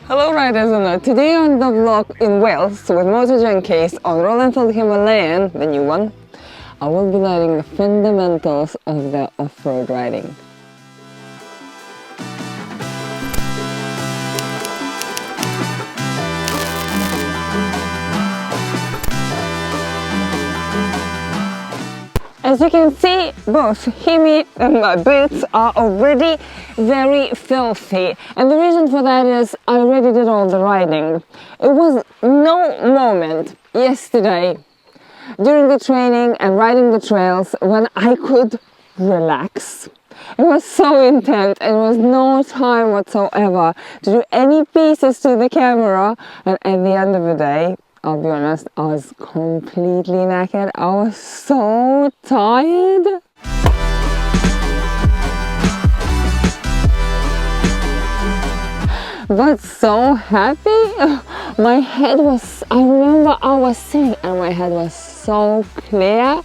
Hello riders, and today on the vlog in Wales with Motojunkies on Enfield Himalayan, the new one, I will be learning the fundamentals of the off-road riding. As you can see, both Himi and my boots are already very filthy, and the reason for that is I already did all the riding. It was no moment yesterday during the training and riding the trails when I could relax. It was so intense, and there was no time whatsoever to do any pieces to the camera, and at the end of the day, I'll be honest, I was completely knackered. I was so tired. But so happy. My head was, I remember I was sitting and my head was so clear.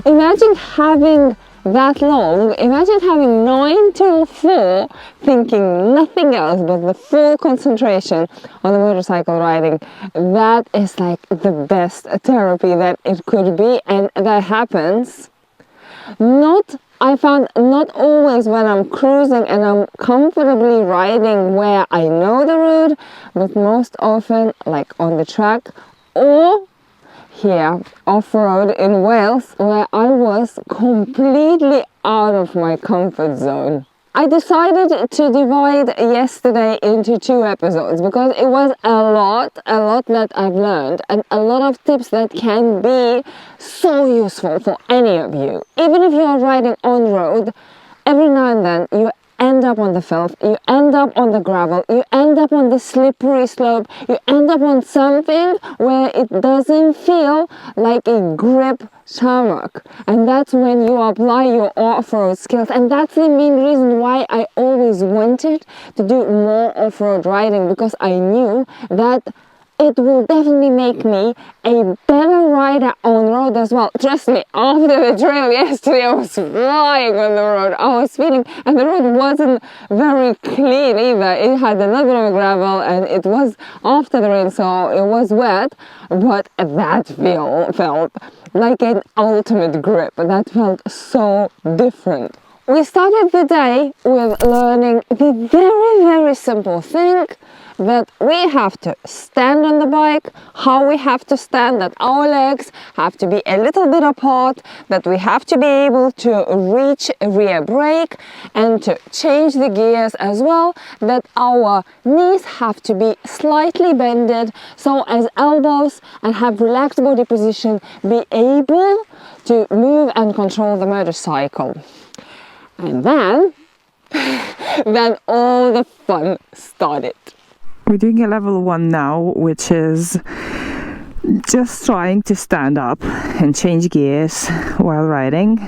Imagine having that long, imagine having 9 till 4 thinking nothing else but the full concentration on the motorcycle riding. That is like the best therapy that it could be, and that happens I found not always when I'm cruising and I'm comfortably riding where I know the road, but most often like on the track or here off-road in Wales, where I was completely out of my comfort zone. I decided to divide yesterday into 2 episodes because it was a lot that I've learned, and a lot of tips that can be so useful for any of you. Even if you are riding on road, every now and then you end up on the filth, you end up on the gravel, you end up on the slippery slope, you end up on something where it doesn't feel like a grip tarmac, and that's when you apply your off-road skills. And that's the main reason why I always wanted to do more off-road riding, because I knew that it will definitely make me a better rider on road as well. Trust me, after the trail yesterday I was flying on the road. I was feeling, and the road wasn't very clean either. It had a little bit of gravel and it was after the rain, so it was wet, but that felt like an ultimate grip. That felt so different. We started the day with learning the very simple thing that we have to stand on the bike, how we have to stand, that our legs have to be a little bit apart, that we have to be able to reach a rear brake and to change the gears as well, that our knees have to be slightly bended so as elbows, and have relaxed body position, be able to move and control the motorcycle. And then all the fun started. We're doing a level 1 now, which is just trying to stand up and change gears while riding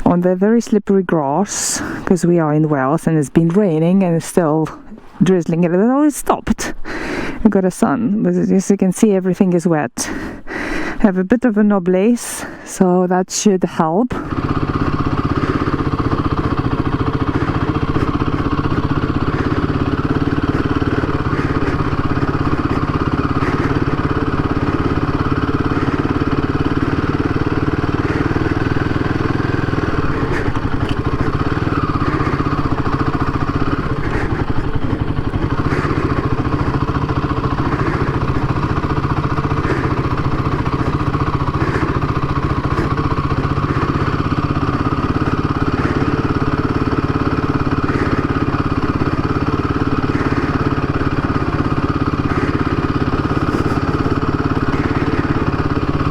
on the very slippery grass, because we are in Wales and it's been raining and it's still drizzling a little. It stopped. We've got a sun, but as you can see, everything is wet. Have a bit of a knoblace, so that should help.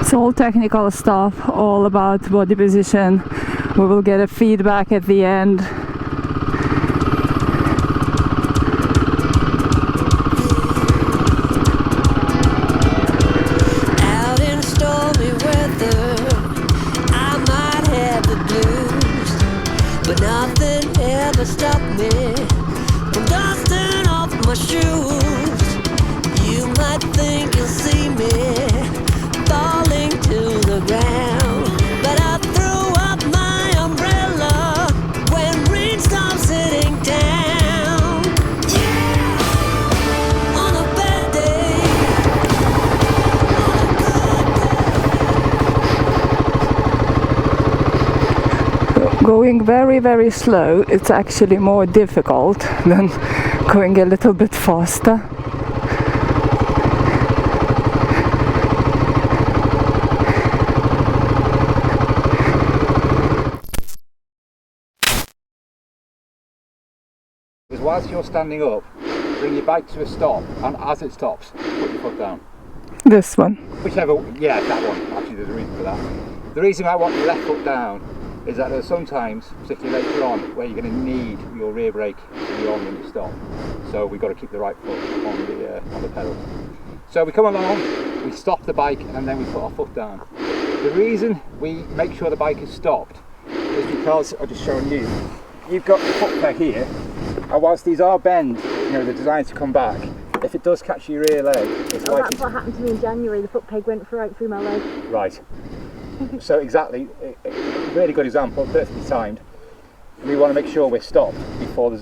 It's all technical stuff, all about body position. We will get a feedback at the end. Out in stormy weather, I might have the blues, but nothing ever stopped me from dusting off my shoes. You might think you'll see me falling to the ground, but I threw up my umbrella when rain stops hitting down. Yeah! going very, very slow, it's actually more difficult than going a little bit faster. Because whilst you're standing up, bring your bike to a stop, and as it stops, put your foot down. This one. Whichever, yeah, that one. Actually, there's a reason for that. The reason I want your left foot down is that there's sometimes, particularly later on, where you're going to need your rear brake to be on when you stop. So we've got to keep the right foot on the pedal. So we come along, we stop the bike, and then we put our foot down. The reason we make sure the bike is stopped is because, I'll just show you, you've got the foot peg here, and whilst these are bend, you know, they're designed to come back, if it does catch your rear leg, it's likely... That's what happened to me in January, the foot peg went right through my leg. Right. So exactly, really good example, perfectly timed. We want to make sure we're stopped before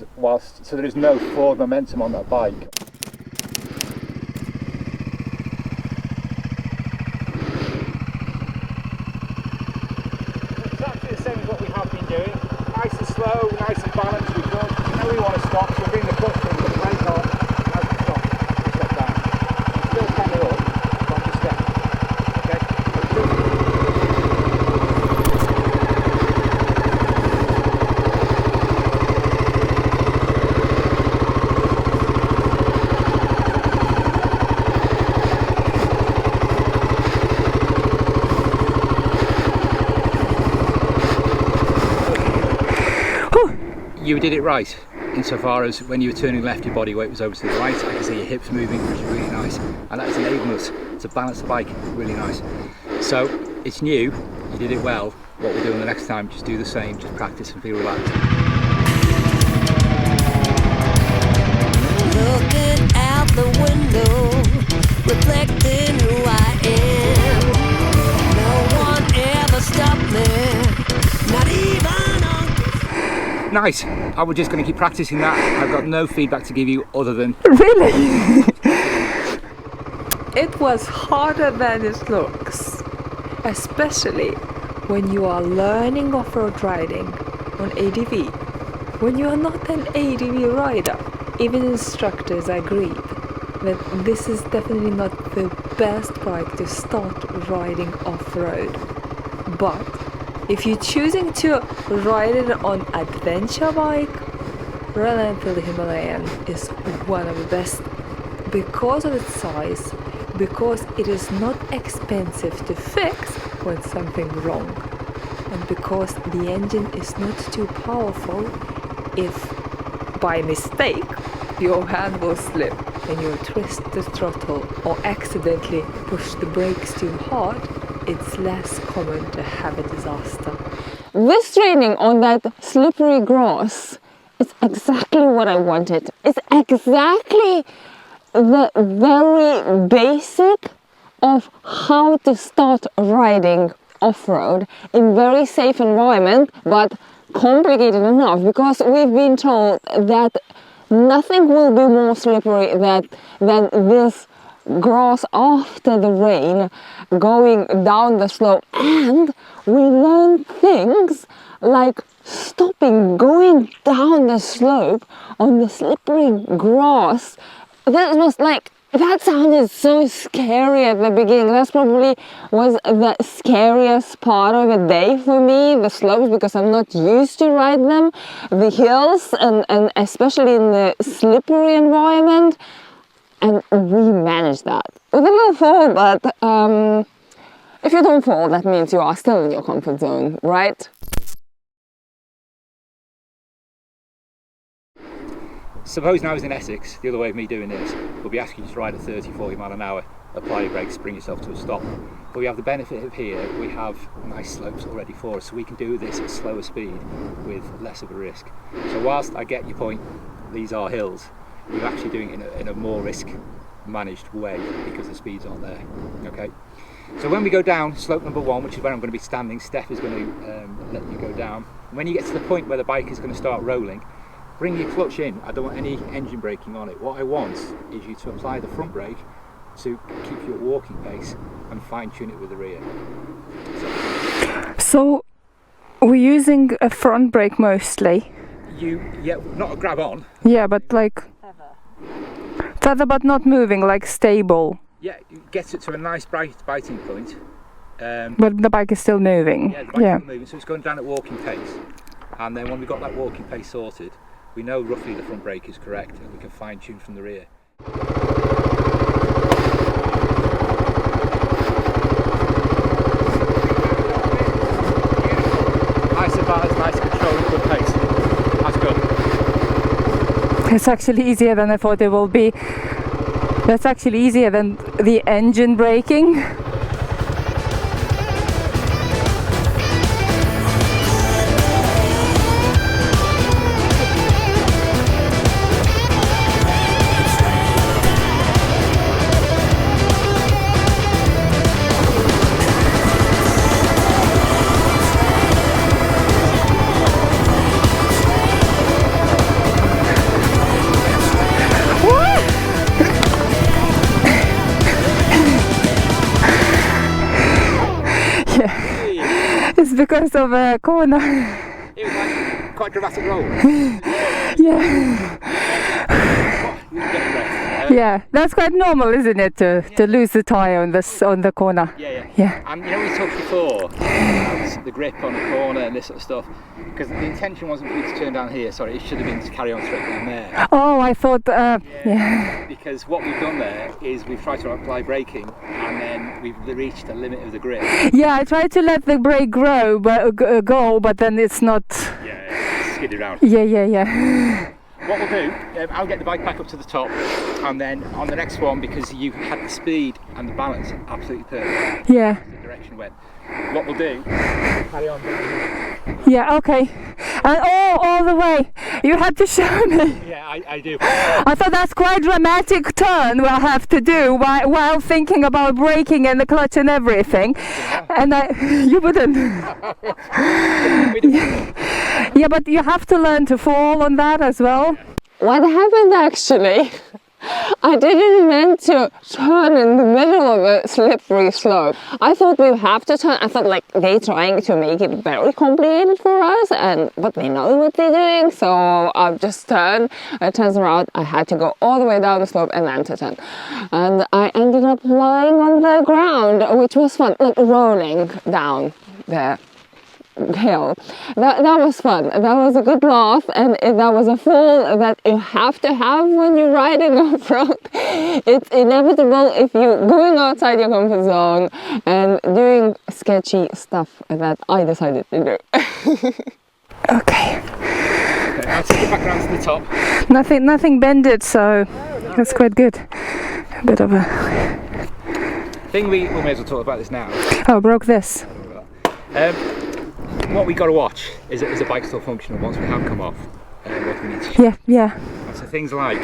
so there is no forward momentum on that bike. Exactly the same as what we have been doing. Nice and slow, nice and balanced, we're good. We know we want to stop, so we bring the clutch in, put the brake on, and as we stop down. Still stand it up, but just step. Okay? You did it right, insofar as when you were turning left, your body weight was over to the right. I can see your hips moving, which is really nice, and that is enabling us to balance the bike really nice. So it's new, you did it well. What we're doing the next time, just do the same, just practice and feel relaxed. Looking out the window, reflecting who I am. No one ever stopped me, not even on. Nice. I was just going to keep practicing that. I've got no feedback to give you other than... Really? It was harder than it looks, especially when you are learning off-road riding on ADV. When you are not an ADV rider, even instructors agree that this is definitely not the best bike to start riding off-road. But if you're choosing to ride it on adventure bike, Enfield Himalayan is one of the best because of its size, because it is not expensive to fix when something's wrong, and because the engine is not too powerful. If by mistake your hand will slip and you twist the throttle or accidentally push the brakes too hard, it's less common to have a disaster. This training on that slippery grass is exactly what I wanted. It's exactly the very basic of how to start riding off-road in very safe environment, but complicated enough because we've been told that nothing will be more slippery than this grass after the rain going down the slope, and we learn things like stopping going down the slope on the slippery grass. That sounded so scary at the beginning. That's probably was the scariest part of the day for me, the slopes, because I'm not used to ride them, the hills, and especially in the slippery environment. And we managed that with a little fall, but if you don't fall, that means you are still in your comfort zone, right? Suppose now I was in Essex, the other way of me doing this would be asking you to ride at 30-40 mile an hour, apply your brakes, bring yourself to a stop. But we have the benefit of here, we have nice slopes already for us, so we can do this at slower speed with less of a risk. So whilst I get your point, these are hills, we're actually doing it in a more risk managed way because the speeds aren't there. Okay. So when we go down slope number 1, which is where I'm going to be standing, Steph is going to let you go down. When you get to the point where the bike is going to start rolling, bring your clutch in. I don't want any engine braking on it. What I want is you to apply the front brake to keep you at walking pace and fine tune it with the rear. So We're using a front brake mostly. Yeah, not a grab on. Yeah, but like feather, but not moving, like stable. Yeah, it gets it to a nice biting point. But the bike is still moving. Yeah, the bike's still moving, so it's going down at walking pace. And then when we've got that walking pace sorted, we know roughly the front brake is correct and we can fine tune from the rear. Nice and balanced, nice control and good pace. That's good. It's actually easier than I thought it will be. That's actually easier than the engine braking. It's because of a corner. It was like quite a dramatic roll. Yeah. Yeah, that's quite normal, isn't it, to lose the tyre on the corner? Yeah. And you know, we talked before about the grip on the corner and this sort of stuff, because the intention wasn't for you to turn down here. Sorry, it should have been to carry on straight down there. Oh, I thought. Yeah. Because what we've done there is we've tried to apply braking, and then we've reached the limit of the grip. Yeah, I tried to let the brake go, but then it's not. Yeah, skidded around. Yeah. What we'll do, I'll get the bike back up to the top, and then on the next one, because you had the speed and the balance absolutely perfect. Yeah. The direction went. What we'll do, carry on down here. Yeah, okay. And all the way. You had to show me. Yeah, I do. I thought that's quite a dramatic turn I have to do while thinking about braking and the clutch and everything. Yeah. And you wouldn't. Yeah, but you have to learn to fall on that as well. What happened actually? I didn't meant to turn in the middle of a slippery slope. I thought we have to turn. I thought like they're trying to make it very complicated for us, but they know what they're doing. So I just turned. I turned around. I had to go all the way down the slope and then to turn. And I ended up lying on the ground, which was fun, like rolling down the hill. That was fun. That was a good laugh, and that was a fall that you have to have when you're riding off-road. It's inevitable if you're going outside your comfort zone and doing sketchy stuff that I decided to do. Okay. I'll take it back around to the top. Nothing bended, so that's quite good. A bit of a thing we may as well talk about this now. Oh, broke this. What we got to watch is the bike still functional once we have come off. What we need to yeah. So things like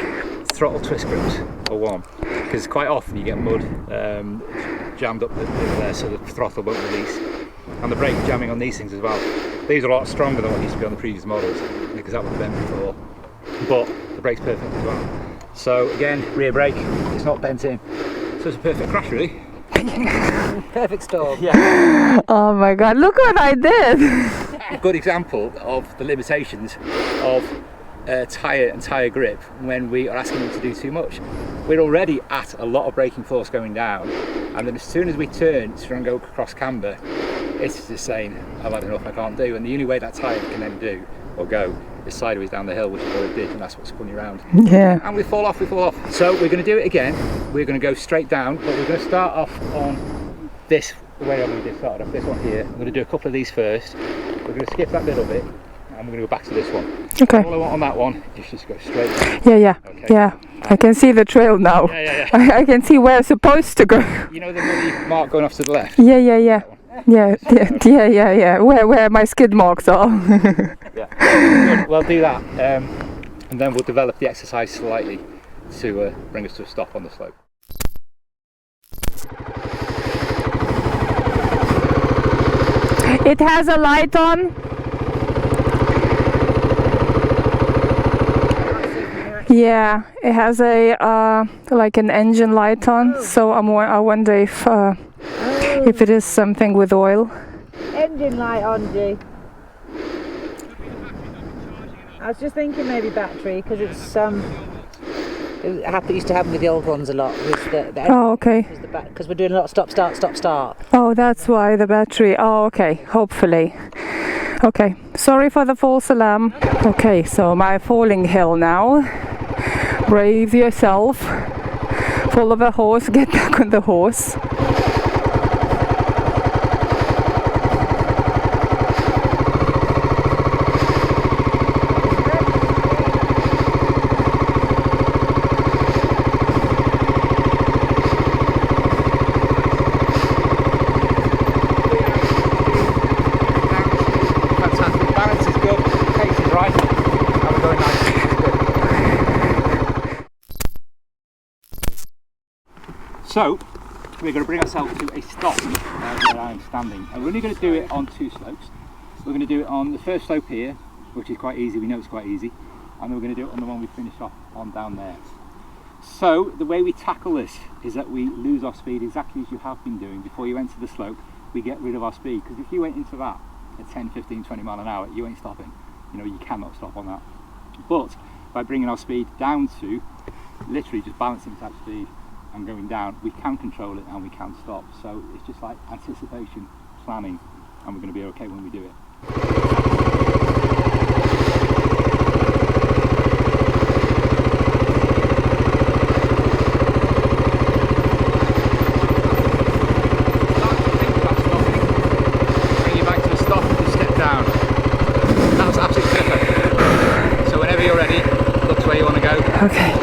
throttle twist grips are one, because quite often you get mud jammed up there, so the throttle won't release, and the brake jamming on these things as well. These are a lot stronger than what used to be on the previous models, because that was bent before, but the brake's perfect as well. So again, rear brake, it's not bent in, so it's a perfect crash really. Perfect storm. Yeah. Oh my god, look what I did! A good example of the limitations of tyre and tyre grip when we are asking them to do too much. We're already at a lot of braking force going down, and then as soon as we turn to try and go across camber, it's just saying, I've had enough, I can't do. And the only way that tyre can then do or go is sideways down the hill, which is what it did, and that's what's spun you around. Yeah. And we fall off. So we're going to do it again. We're going to go straight down, but we're going to start off on this way we did start off, this one here. I'm going to do a couple of these first. We're going to skip that little bit, and we're going to go back to this one. Okay. All I want on that one is just go straight down. Yeah. Okay. Yeah. I can see the trail now. Yeah. I can see where I'm supposed to go. You know the muddy mark going off to the left? Yeah. Yeah. Where my skid marks are. Yeah. Good. We'll do that, and then we'll develop the exercise slightly to bring us to a stop on the slope. It has a light on. Yeah, it has a like an engine light on. So I wonder if it is something with oil. Engine light on, G. I was just thinking maybe battery because it's it used to happen with the old ones a lot. Was the Oh, okay. because we're doing a lot of stop start stop start. Oh, that's why the battery. Oh, okay. Hopefully. Okay. Sorry for the false alarm. Okay, so my falling hill now. Brace yourself. Follow the horse. Get back on the horse. So, we're going to bring ourselves to a stop where I'm standing. And we're only going to do it on 2 slopes. We're going to do it on the first slope here, which is quite easy, we know it's quite easy. And then we're going to do it on the one we finished off on down there. So, the way we tackle this is that we lose our speed exactly as you have been doing. Before you enter the slope, we get rid of our speed. Because if you went into that at 10, 15, 20 mile an hour, you ain't stopping. You know, you cannot stop on that. But, by bringing our speed down to literally just balancing type speed, and going down, we can control it and we can stop. So it's just like anticipation, planning, and we're going to be okay when we do it. Bring your bike to a stop and just step down. That's absolutely perfect. So whenever you're ready, look to where you want to go. Okay.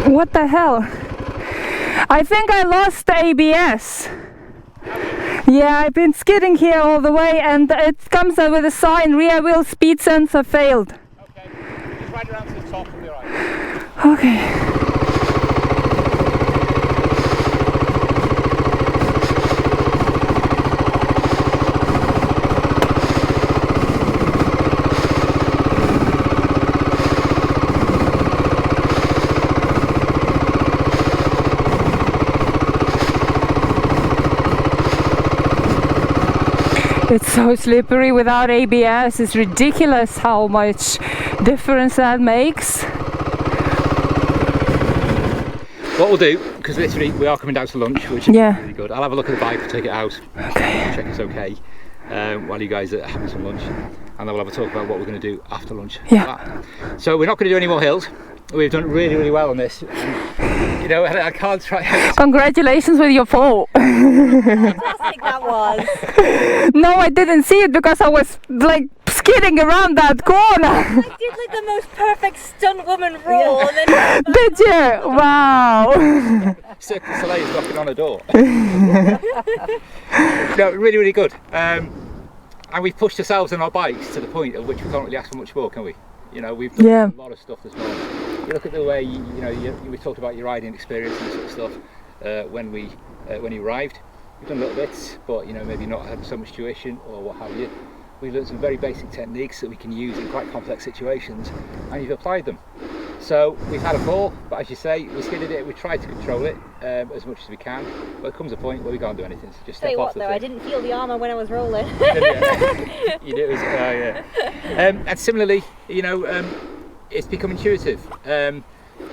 What the hell? I think I lost the ABS. Yeah, I've been skidding here all the way and it comes up with a sign, rear wheel speed sensor failed. Okay, just ride around to the top and be alright. Okay. It's so slippery without ABS. It's ridiculous how much difference that makes. What we'll do, because literally we are coming down to lunch, which is really good. I'll have a look at the bike, take it out, check it's okay, while you guys are having some lunch, and then we'll have a talk about what we're going to do after lunch. Yeah. So we're not going to do any more hills. We've done really, really well on this. You know, I can't try. Congratulations with your fall. Fantastic that was. No, I didn't see it because I was like skidding around that corner. I did like the most perfect stunt woman roll. And then Did you? Wow. Cirque du Soleil is knocking on the door. No, really, really good. And we've pushed ourselves on our bikes to the point at which we can't really ask for much more, can we? You know, we've done a lot of stuff this morning. You look at the way we talked about your riding experience and sort of stuff when you arrived. We've done little bits, but you know, maybe not had so much tuition or what have you. We've learned some very basic techniques that we can use in quite complex situations, and you've applied them. So we've had a fall, but as you say, we skidded it. We tried to control it as much as we can, but there comes a point where we can't do anything. So just step off the thing. I didn't feel the armour when I was rolling. You did, yeah. And similarly, you know, it's become intuitive.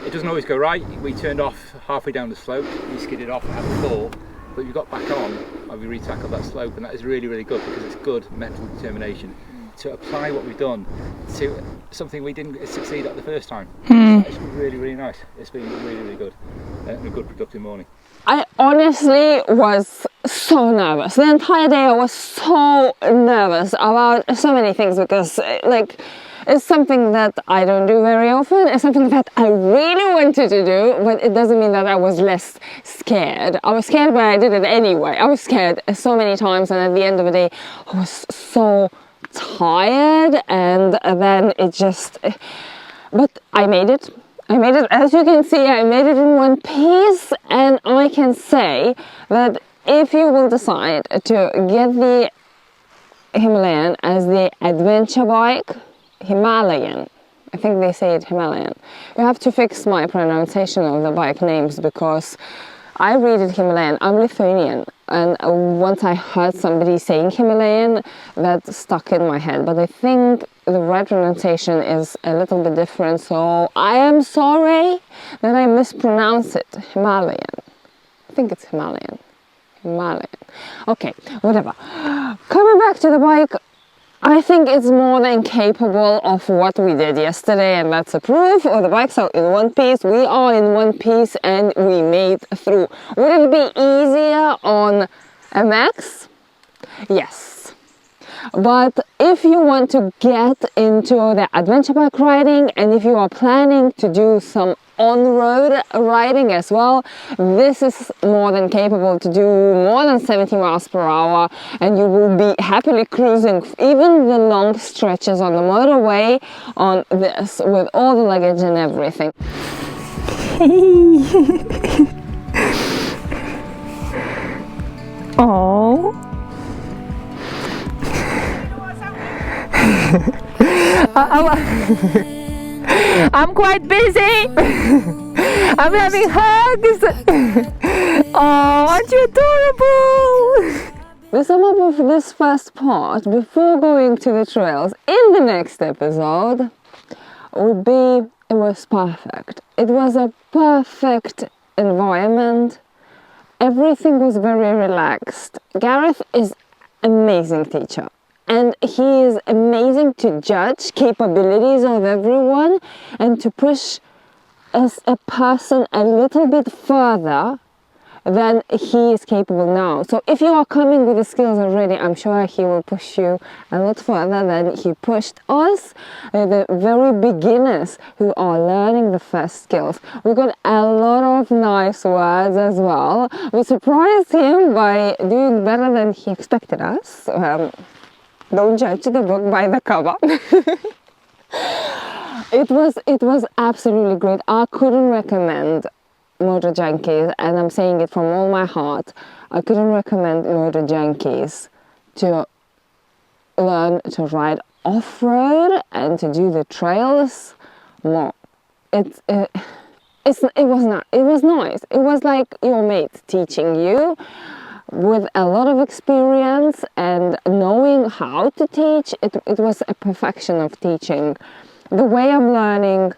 It doesn't always go right. We turned off halfway down the slope, we skidded off and had a fall, but we got back on and we retackled that slope, and that is really, really good because it's good mental determination to apply what we've done to something we didn't succeed at the first time. It's really, really nice. It's been really, really good and a good productive morning. I honestly was so nervous. The entire day I was so nervous about so many things because like it's something that I don't do very often. It's something that I really wanted to do, but it doesn't mean that I was less scared. I was scared, but I did it anyway. I was scared so many times, and at the end of the day I was so tired, and then it just, but I made it. As you can see, I made it in one piece, and I can say that if you will decide to get the Himalayan as the adventure bike, Himalayan, I think they say it Himalayan, you have to fix my pronunciation of the bike names because I read it Himalayan. I'm Lithuanian, and once I heard somebody saying Himalayan, that stuck in my head. But I think the right pronunciation is a little bit different, so I am sorry that I mispronounce it. Himalayan. I think it's Himalayan. Okay, whatever. Coming back to the bike, I think it's more than capable of what we did yesterday, and that's a proof. The bikes are in one piece, we are in one piece, and we made through. Would it be easier on a Max? Yes. But if you want to get into the adventure bike riding, and if you are planning to do some on-road riding as well, this is more than capable to do more than 70 miles per hour, and you will be happily cruising even the long stretches on the motorway on this with all the luggage and everything. Oh. I'm quite busy. I'm having hugs. Oh, aren't you adorable? The sum up of this first part before going to the trails in the next episode would be it was perfect. It was a perfect environment. Everything was very relaxed. Gareth is an amazing teacher. And he is amazing to judge capabilities of everyone and to push as a person a little bit further than he is capable now. So if you are coming with the skills already, I'm sure he will push you a lot further than he pushed us, the very beginners who are learning the first skills. We got a lot of nice words as well. We surprised him by doing better than he expected us. Don't judge the book by the cover. It was absolutely great. I couldn't recommend Motojunkies, and I'm saying it from all my heart. I couldn't recommend Motojunkies to learn to ride off-road and to do the trails more. It was nice. It was like your mate teaching you, with a lot of experience and knowing how to teach. It was a perfection of teaching. The way I'm learning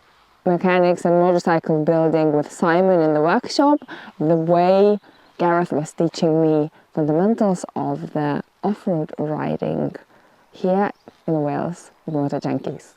mechanics and motorcycle building with Simon in the workshop, the way Gareth was teaching me fundamentals of the off-road riding here in Wales with Motojunkies.